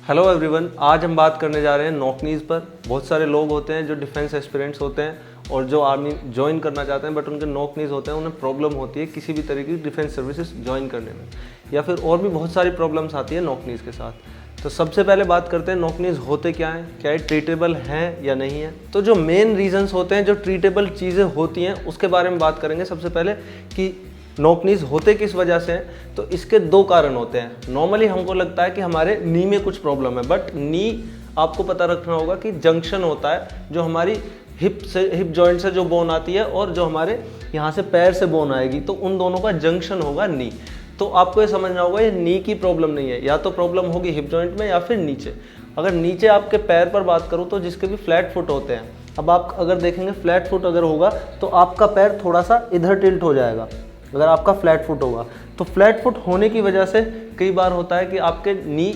Hello everyone, आज हम बात करने जा रहे हैं नॉक नीज पर। बहुत सारे लोग होते हैं जो डिफेंस एस्पिरेंट्स होते हैं और जो आर्मी ज्वाइन करना चाहते हैं, बट उनके नॉक नीज होते हैं, उन्हें प्रॉब्लम होती है किसी भी तरीके की डिफेंस सर्विसेज ज्वाइन करने में, या फिर और भी बहुत सारी प्रॉब्लम्स आती है नॉक नीज के साथ। तो सबसे पहले बात करते हैं नॉक नीज होते क्या हैं, क्या ये ट्रीटेबल हैं या नहीं है। तो जो मेन रीजंस होते हैं, जो ट्रीटेबल चीज़ें होती हैं, उसके बारे में बात करेंगे सबसे पहले कि नॉक नीज होते किस वजह से हैं। तो इसके दो कारण होते हैं। नॉर्मली हमको लगता है कि हमारे नी में कुछ प्रॉब्लम है, बट नी आपको पता रखना होगा कि जंक्शन होता है जो हमारी हिप जॉइंट से जो बोन आती है और जो हमारे यहाँ से पैर से बोन आएगी, तो उन दोनों का जंक्शन होगा नी। तो आपको ये समझना होगा ये नी की प्रॉब्लम नहीं है, या तो प्रॉब्लम होगी हिप जॉइंट में या फिर नीचे। अगर नीचे आपके पैर पर बात करूँ तो जिसके भी फ्लैट फुट होते हैं, अब आप अगर देखेंगे फ्लैट फुट अगर होगा तो आपका पैर थोड़ा सा इधर टिल्ट हो जाएगा अगर आपका फ्लैट फुट होगा। तो फ्लैट फुट होने की वजह से कई बार होता है कि आपके नी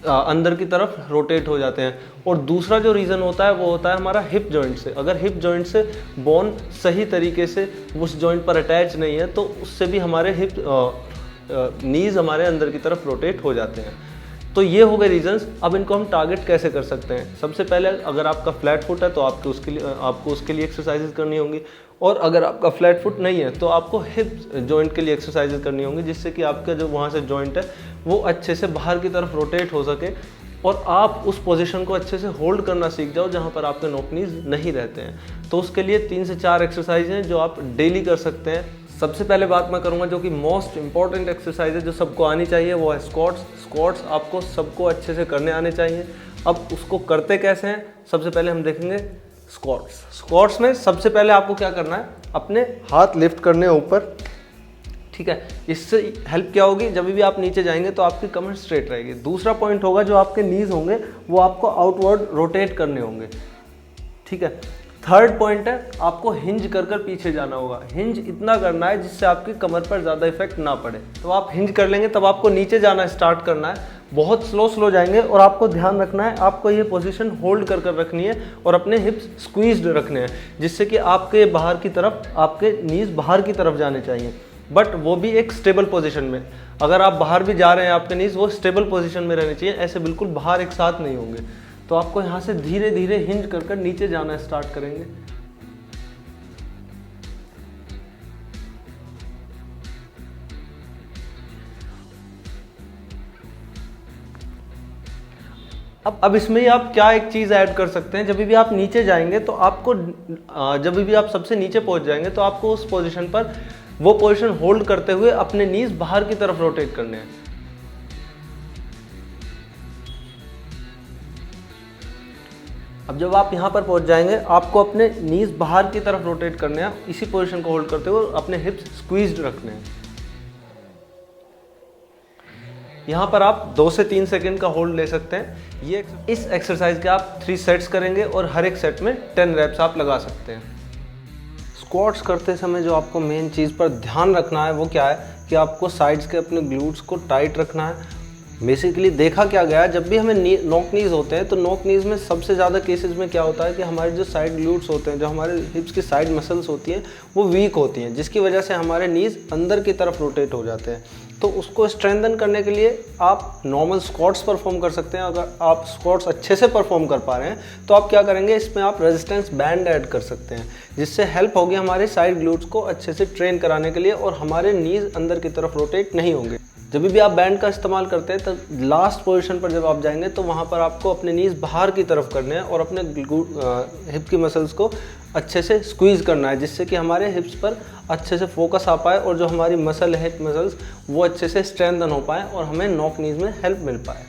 अंदर की तरफ रोटेट हो जाते हैं। और दूसरा जो रीज़न होता है वो होता है हमारा हिप जॉइंट से। अगर हिप जॉइंट से बोन सही तरीके से उस जॉइंट पर अटैच नहीं है तो उससे भी हमारे नीज हमारे अंदर की तरफ रोटेट हो जाते हैं। तो ये हो गए रीजंस। अब इनको हम टारगेट कैसे कर सकते हैं। सबसे पहले अगर आपका फ्लैट फुट है तो आपको उसके लिए एक्सरसाइजेज करनी होंगी, और अगर आपका फ्लैट फुट नहीं है तो आपको हिप जॉइंट के लिए एक्सरसाइजेज करनी होंगी, जिससे कि आपका जो वहाँ से जॉइंट है वो अच्छे से बाहर की तरफ रोटेट हो सके और आप उस पोजीशन को अच्छे से होल्ड करना सीख जाओ जहाँ पर आपके नॉक नीज नहीं रहते हैं। तो उसके लिए 3 से 4 एक्सरसाइज हैं जो आप डेली कर सकते हैं। सबसे पहले बात मैं करूंगा जो कि मोस्ट इंपॉर्टेंट एक्सरसाइज है जो सबको आनी चाहिए, वो है स्क्वाट्स। स्क्वाट्स आपको सबको अच्छे से करने आने चाहिए। अब उसको करते कैसे हैं, सबसे पहले हम देखेंगे स्क्वाट्स। स्क्वाट्स में सबसे पहले आपको क्या करना है, अपने हाथ लिफ्ट करने ऊपर, ठीक है। इससे हेल्प क्या होगी, जब भी आप नीचे जाएंगे तो आपकी कमर स्ट्रेट रहेगी। दूसरा पॉइंट होगा जो आपके नीज होंगे वो आपको आउटवर्ड रोटेट करने होंगे, ठीक है। थर्ड पॉइंट है आपको हिंज कर कर पीछे जाना होगा। हिंज इतना करना है जिससे आपकी कमर पर ज़्यादा इफेक्ट ना पड़े। तो आप हिंज कर लेंगे तब आपको नीचे जाना स्टार्ट करना है। बहुत स्लो जाएंगे और आपको ध्यान रखना है, आपको ये पोजीशन होल्ड कर कर रखनी है और अपने हिप्स स्क्वीज्ड रखने हैं, जिससे कि आपके बाहर की तरफ आपके नीज बाहर की तरफ जाने चाहिए, बट वो भी एक स्टेबल पोजीशन में। अगर आप बाहर भी जा रहे हैं आपके नीज वो स्टेबल पोजीशन में रहने चाहिए, ऐसे बिल्कुल बाहर एक साथ नहीं होंगे। तो आपको यहाँ से धीरे धीरे हिंज कर कर नीचे जाना स्टार्ट करेंगे। अब इसमें ही आप क्या एक चीज़ ऐड कर सकते हैं, जब भी आप नीचे जाएंगे तो आपको जब भी आप सबसे नीचे पहुंच जाएंगे तो आपको उस पोजीशन पर वो पोजीशन होल्ड करते हुए अपने नीज बाहर की तरफ रोटेट करने हैं। अब जब आप यहाँ पर पहुँच जाएंगे आपको अपने नीज बाहर की तरफ रोटेट करने हैं, इसी पोजीशन को होल्ड करते हुए अपने हिप्स स्क्वीज्ड रखने हैं। यहाँ पर आप 2 से 3 सेकंड का होल्ड ले सकते हैं। ये इस एक्सरसाइज के आप 3 सेट्स करेंगे और हर एक सेट में 10 रेप्स आप लगा सकते हैं। स्क्वाट्स करते समय जो आपको मेन चीज़ पर ध्यान रखना है वो क्या है कि आपको साइड्स के अपने ग्लूट्स को टाइट रखना है। बेसिकली देखा क्या गया है, जब भी हमें नॉक नीज होते हैं तो नॉक नीज में सबसे ज़्यादा केसेस में क्या होता है कि हमारे जो साइड ग्लूट्स होते हैं, जो हमारे हिप्स की साइड मसल्स होती हैं वो वीक होती हैं, जिसकी वजह से हमारे नीज अंदर की तरफ रोटेट हो जाते हैं। तो उसको स्ट्रेंथन करने के लिए आप नॉर्मल स्क्वाट्स परफॉर्म कर सकते हैं। अगर आप स्क्वाट्स अच्छे से परफॉर्म कर पा रहे हैं तो आप क्या करेंगे, इसमें आप रेजिस्टेंस बैंड ऐड कर सकते हैं, जिससे हेल्प होगी हमारे साइड ग्लूट्स को अच्छे से ट्रेन कराने के लिए और हमारे नीज अंदर की तरफ रोटेट नहीं होंगे। जब भी आप बैंड का इस्तेमाल करते हैं तब लास्ट पोजीशन पर जब आप जाएंगे तो वहाँ पर आपको अपने नीज बाहर की तरफ करने हैं और अपने हिप की मसल्स को अच्छे से स्क्वीज़ करना है, जिससे कि हमारे हिप्स पर अच्छे से फोकस आ पाए और जो हमारी मसल है हिप मसल्स वो अच्छे से स्ट्रेंथन हो पाए और हमें नॉक नीज में हेल्प मिल पाए।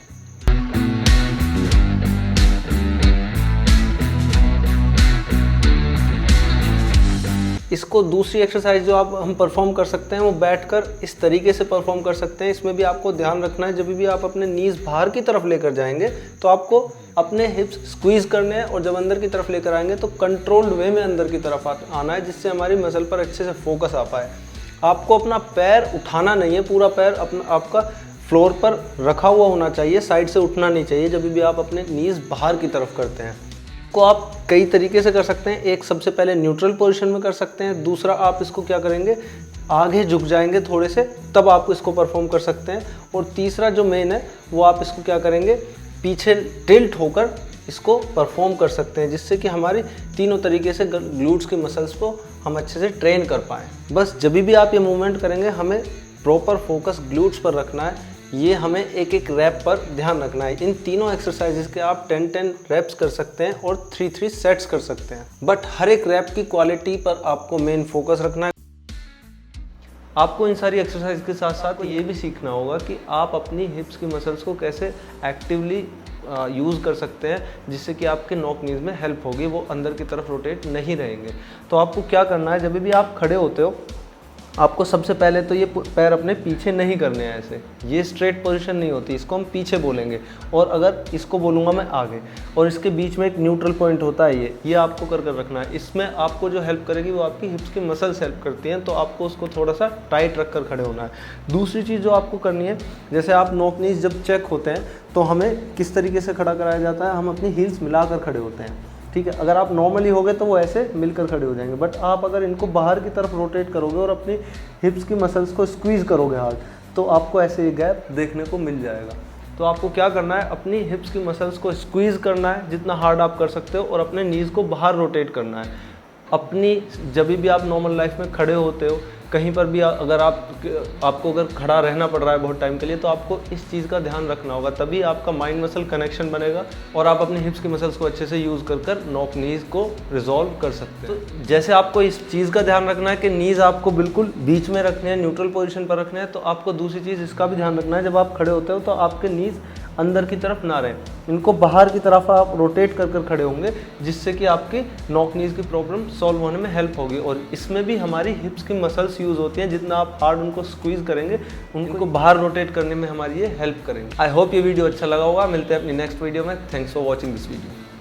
इसको दूसरी एक्सरसाइज जो हम परफॉर्म कर सकते हैं वो बैठकर इस तरीके से परफॉर्म कर सकते हैं। इसमें भी आपको ध्यान रखना है, जब भी आप अपने नीज बाहर की तरफ लेकर जाएंगे तो आपको अपने हिप्स स्क्वीज करने हैं और जब अंदर की तरफ लेकर आएंगे तो कंट्रोल्ड वे में अंदर की तरफ आना है, जिससे हमारी मसल पर अच्छे से फोकस आ पाए। आपको अपना पैर उठाना नहीं है, पूरा पैर आपका फ्लोर पर रखा हुआ होना चाहिए, साइड से उठना नहीं चाहिए जब भी आप अपने नीज बाहर की तरफ करते हैं। को आप कई तरीके से कर सकते हैं। एक सबसे पहले न्यूट्रल पोजीशन में कर सकते हैं। दूसरा आप इसको क्या करेंगे, आगे झुक जाएंगे थोड़े से, तब आप इसको परफॉर्म कर सकते हैं। और तीसरा जो मेन है वो आप इसको क्या करेंगे, पीछे टिल्ट होकर इसको परफॉर्म कर सकते हैं, जिससे कि हमारे तीनों तरीके से ग्लूट्स की मसल्स को हम अच्छे से ट्रेन कर पाएँ। बस जब भी आप ये मूवमेंट करेंगे हमें प्रॉपर फोकस ग्लूट्स पर रखना है, ये हमें एक एक रैप पर ध्यान रखना है। इन तीनों एक्सरसाइजेस के आप 10-10 रैप्स कर सकते हैं और 3-3 सेट्स कर सकते हैं, बट हर एक रैप की क्वालिटी पर आपको मेन फोकस रखना है। आपको इन सारी एक्सरसाइज के साथ साथ ये भी सीखना होगा कि आप अपनी हिप्स की मसल्स को कैसे एक्टिवली यूज़ कर सकते हैं, जिससे कि आपके नॉक नीज में हेल्प होगी, वो अंदर की तरफ रोटेट नहीं रहेंगे। तो आपको क्या करना है, जब भी आप खड़े होते हो आपको सबसे पहले तो ये पैर अपने पीछे नहीं करने हैं, ऐसे ये स्ट्रेट पोजीशन नहीं होती, इसको हम पीछे बोलेंगे। और अगर इसको बोलूँगा मैं आगे, और इसके बीच में एक न्यूट्रल पॉइंट होता है, ये आपको कर रखना है। इसमें आपको जो हेल्प करेगी वो आपकी हिप्स की मसल्स हेल्प करती हैं, तो आपको उसको थोड़ा सा टाइट रख कर खड़े होना है। दूसरी चीज़ जो आपको करनी है, जैसे आप नॉक नीज जब चेक होते हैं तो हमें किस तरीके से खड़ा कराया जाता है, हम अपनी हील्स मिलाकर खड़े होते हैं, ठीक है। अगर आप नॉर्मली होगे तो वो ऐसे मिलकर खड़े हो जाएंगे, बट आप अगर इनको बाहर की तरफ रोटेट करोगे और अपनी हिप्स की मसल्स को स्क्वीज़ करोगे हार्ड, तो आपको ऐसे ये गैप देखने को मिल जाएगा। तो आपको क्या करना है, अपनी हिप्स की मसल्स को स्क्वीज़ करना है जितना हार्ड आप कर सकते हो, और अपने नीज़ को बाहर रोटेट करना है। अपनी जब भी आप नॉर्मल लाइफ में खड़े होते हो, कहीं पर भी अगर आपको अगर खड़ा रहना पड़ रहा है बहुत टाइम के लिए, तो आपको इस चीज़ का ध्यान रखना होगा, तभी आपका माइंड मसल कनेक्शन बनेगा और आप अपने हिप्स की मसल्स को अच्छे से यूज़ कर नॉक नीज़ को रिजॉल्व कर सकते हैं। तो जैसे आपको इस चीज़ का ध्यान रखना है कि नीज़ आपको बिल्कुल बीच में रखने हैं, न्यूट्रल पोजीशन पर रखने हैं, तो आपको दूसरी चीज़ इसका भी ध्यान रखना है, जब आप खड़े होते हो तो आपके नीज़ अंदर की तरफ ना रहें, इनको बाहर की तरफ आप रोटेट कर खड़े होंगे, जिससे कि आपकी नॉक नीज की प्रॉब्लम सॉल्व होने में हेल्प होगी। और इसमें भी हमारी हिप्स की मसल्स यूज़ होती हैं, जितना आप हार्ड उनको स्क्वीज़ करेंगे उनको बाहर रोटेट करने में हमारी ये हेल्प करेंगे। आई होप ये वीडियो अच्छा लगा होगा। मिलते हैं अपनी नेक्स्ट वीडियो में। Thanks for watching this video.